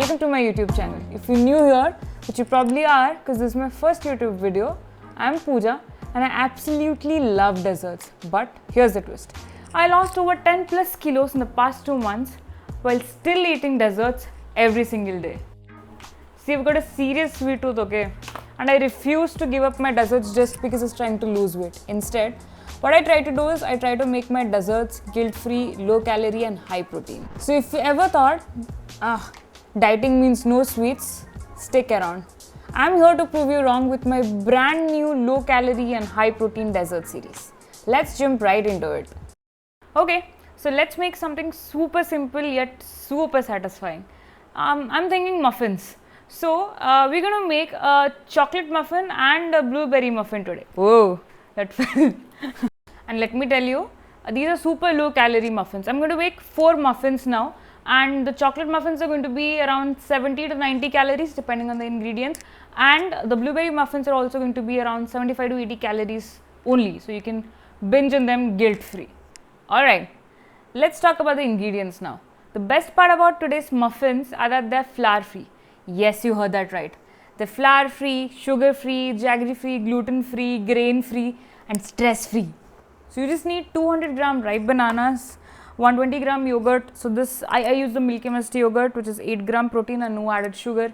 welcome to my YouTube channel. If you're new here, which you probably are because this is my first YouTube video, I'm Pooja and I absolutely love desserts. But here's the twist. I lost over 10 plus kilos in the past 2 months while still eating desserts every single day. See, I've got a serious sweet tooth, okay? And I refuse to give up my desserts just because it's trying to lose weight. Instead, what I try to do is I try to make my desserts guilt-free, low-calorie and high-protein. So if you ever thought, dieting means no sweets, stick around. I'm here to prove you wrong with my brand new low-calorie and high-protein dessert series. Let's jump right into it. Okay, so let's make something super simple yet super satisfying. I'm thinking muffins. So we're gonna make a chocolate muffin and a blueberry muffin today. Whoa, that fell. And let me tell you, these are super low calorie muffins. I'm going to make 4 muffins now, and the chocolate muffins are going to be around 70 to 90 calories depending on the ingredients, and the blueberry muffins are also going to be around 75 to 80 calories only, so you can binge on them guilt free. Alright, let's talk about the ingredients now. The best part about today's muffins are that they're flour free. Yes, you heard that right. They're flour free, sugar free, jaggery free, gluten free, grain free and stress free. So you just need 200 gram ripe bananas, 120 gram yogurt. So this I use the Milky Mist yogurt, which is 8 gram protein and no added sugar.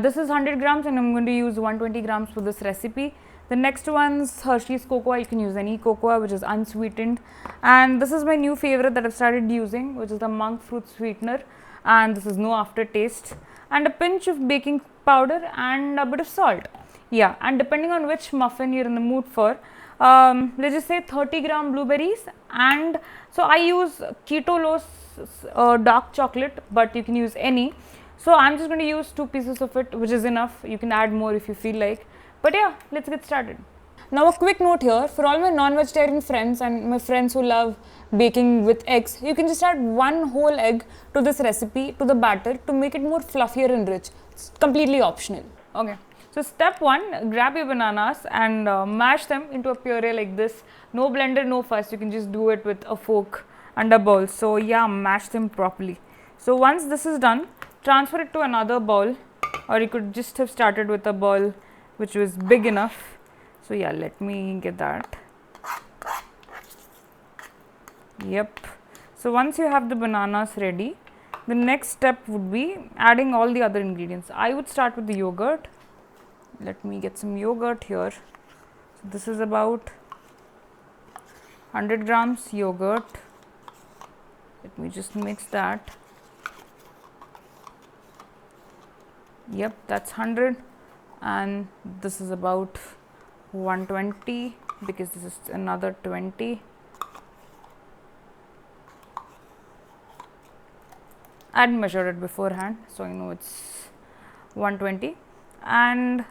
This is 100 grams and I'm going to use 120 grams for this recipe. The next one's Hershey's cocoa. You can use any cocoa which is unsweetened. And this is my new favorite that I've started using, which is the monkfruit sweetener. And this is no aftertaste. And a pinch of baking powder and a bit of salt. Yeah, and depending on which muffin you're in the mood for, let's just say 30 gram blueberries, and so I use Keto-Lo dark chocolate, but you can use any. So I'm just going to use 2 pieces of it, which is enough. You can add more if you feel like, but yeah, let's get started. Now a quick note here for all my non-vegetarian friends and my friends who love baking with eggs, you can just add 1 whole egg to this recipe, to the batter, to make it more fluffier and rich. It's completely optional. Okay. So step 1, grab your bananas and mash them into a puree like this. No blender, no fuss. You can just do it with a fork and a bowl. So yeah, mash them properly. So once this is done, transfer it to another bowl, or you could just have started with a bowl which was big enough. So yeah, let me get that. Yep. So once you have the bananas ready, the next step would be adding all the other ingredients. I would start with the yogurt. Let me get some yogurt here. So this is about 100 grams yogurt. Let me just mix that. Yep, that's 100, and this is about 120 because this is another 20. I had measured it beforehand, so I know it's 120, and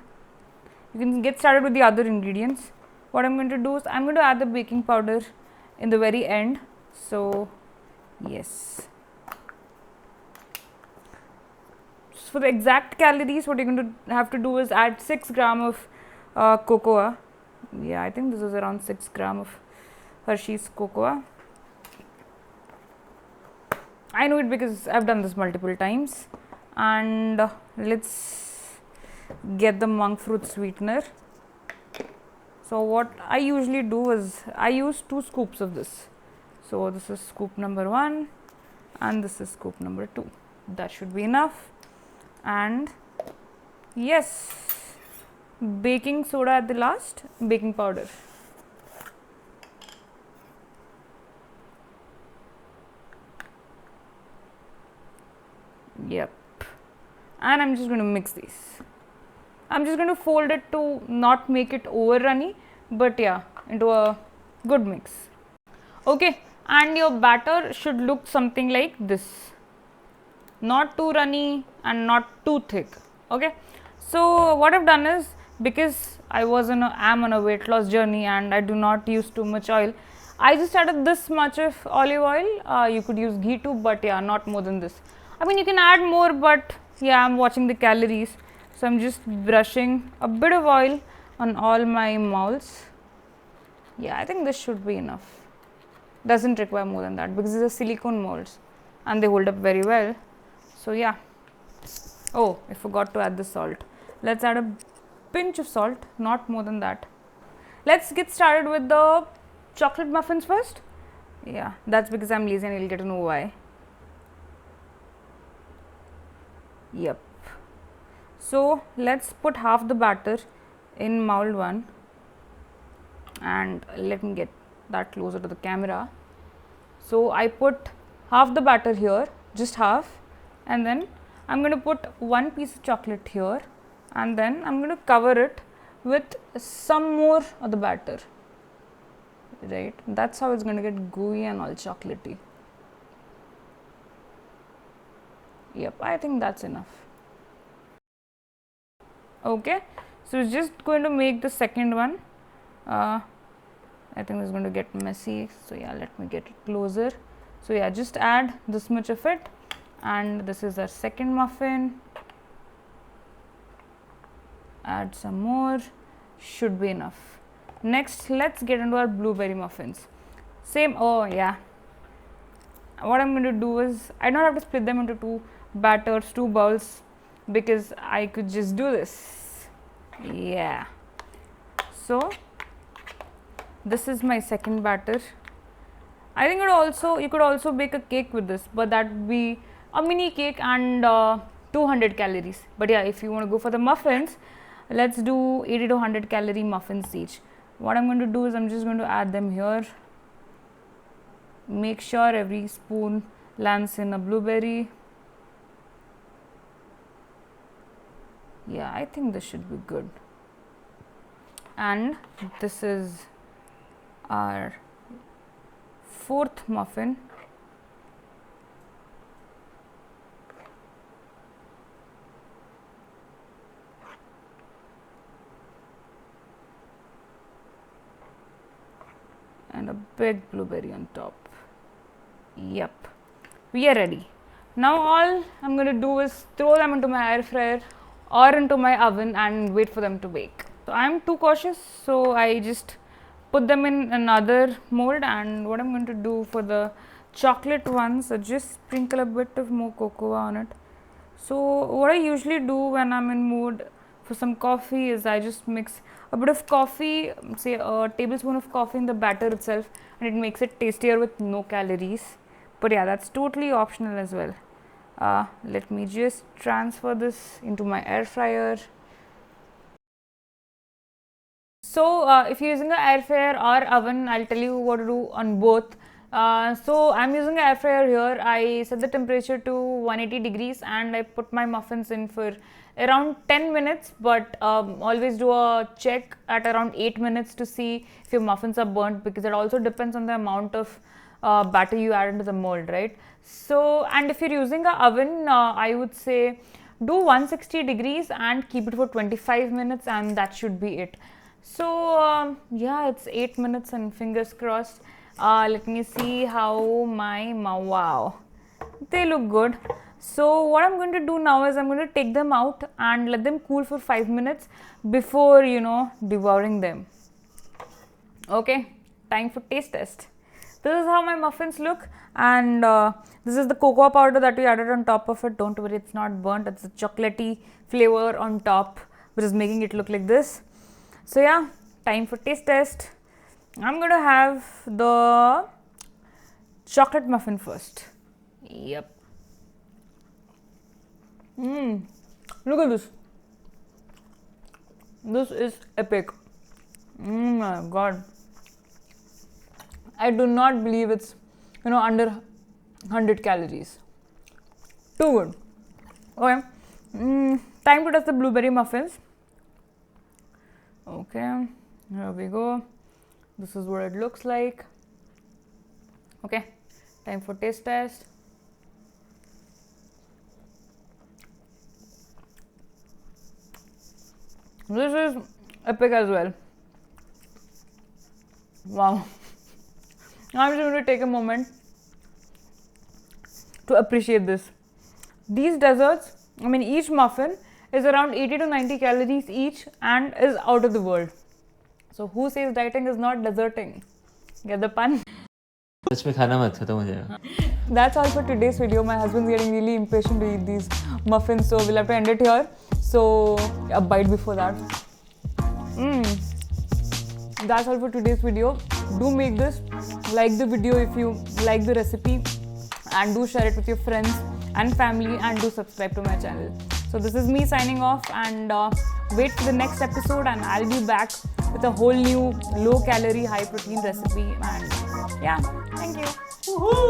you can get started with the other ingredients. What I'm going to do is I'm going to add the baking powder in the very end. So yes, so for the exact calories, what you're going to have to do is add 6 gram of cocoa. Yeah, I think this is around 6 gram of Hershey's cocoa. I know it because I've done this multiple times. And let's get the monk fruit sweetener. So what I usually do is I use 2 scoops of this. So this is scoop number 1 and this is scoop number 2. That should be enough. And yes, baking soda at the last, baking powder. Yep. And I'm just going to mix these. I'm just going to fold it to not make it over runny, but yeah, into a good mix. Okay, and your batter should look something like this. Not too runny and not too thick. Okay. So what I've done is, because I am on a weight loss journey and I do not use too much oil, I just added this much of olive oil. You could use ghee too, but yeah, not more than this. I mean, you can add more, but yeah, I'm watching the calories. So I'm just brushing a bit of oil on all my molds. Yeah, I think this should be enough. Doesn't require more than that because these are silicone molds and they hold up very well. So yeah. Oh, I forgot to add the salt. Let's add a pinch of salt, not more than that. Let's get started with the chocolate muffins first. Yeah, that's because I'm lazy and you'll get to know why. Yep. So let's put half the batter in mold 1, and let me get that closer to the camera. So I put half the batter here, just half, and then I'm going to put one piece of chocolate here, and then I'm going to cover it with some more of the batter. Right, that's how it's going to get gooey and all chocolatey. Yep, I think that's enough. Okay, so it's just going to make the second one. I think it's going to get messy, so yeah, let me get it closer. So yeah, just add this much of it, and this is our second muffin. Add some more, should be enough. Next, let's get into our blueberry muffins. Same, oh yeah, what I'm going to do is, I don't have to split them into two batters, two bowls, because I could just do this. Yeah, so this is my second batter. I think you could also bake a cake with this, but that would be a mini cake and 200 calories. But yeah, if you want to go for the muffins, let's do 80 to 100 calorie muffins each. What I'm going to do is I'm just going to add them here. Make sure every spoon lands in a blueberry. Yeah, I think this should be good. And this is our fourth muffin. And a big blueberry on top. Yep, we are ready. Now all I'm going to do is throw them into my air fryer or into my oven and wait for them to bake. So I'm too cautious, so I just put them in another mold, and what I'm going to do for the chocolate ones, so just sprinkle a bit of more cocoa on it. So what I usually do when I'm in mood for some coffee is I just mix a bit of coffee, say a tablespoon of coffee in the batter itself, and it makes it tastier with no calories. But yeah, that's totally optional as well. Let me just transfer this into my air fryer. So if you're using an air fryer or oven, I'll tell you what to do on both. So I'm using an air fryer here. I set the temperature to 180 degrees and I put my muffins in for around 10 minutes, but always do a check at around 8 minutes to see if your muffins are burnt, because it also depends on the amount of batter you add into the mold, right? So, and if you're using an oven, I would say do 160 degrees and keep it for 25 minutes, and that should be it. So yeah, it's 8 minutes and fingers crossed. Let me see how my wow, they look good. So what I'm going to do now is I'm going to take them out and let them cool for 5 minutes before, devouring them. Okay, time for taste test. This is how my muffins look, and this is the cocoa powder that we added on top of it. Don't worry, it's not burnt. It's a chocolatey flavor on top, which is making it look like this. So yeah, time for taste test. I'm going to have the chocolate muffin first. Yep. Look at this. This is epic. Oh my god. I do not believe it's, under 100 calories. Too good. Okay. Time to test the blueberry muffins. Okay. Here we go. This is what it looks like. Okay. Time for taste test. This is epic as well. Wow. I'm just going to take a moment to appreciate this. These desserts, each muffin is around 80 to 90 calories each and is out of the world. So who says dieting is not deserting? Get the pun? सच में खाना मत, खत्म हो जाएगा. That's all for today's video. My husband's getting really impatient to eat these muffins, so we'll have to end it here. So a bite before that. That's all for today's video. Do make this, like the video if you like the recipe, and do share it with your friends and family, and do subscribe to my channel. So this is me signing off, and wait for the next episode, and I'll be back with a whole new low calorie, high protein recipe. And yeah, thank you. Woohoo!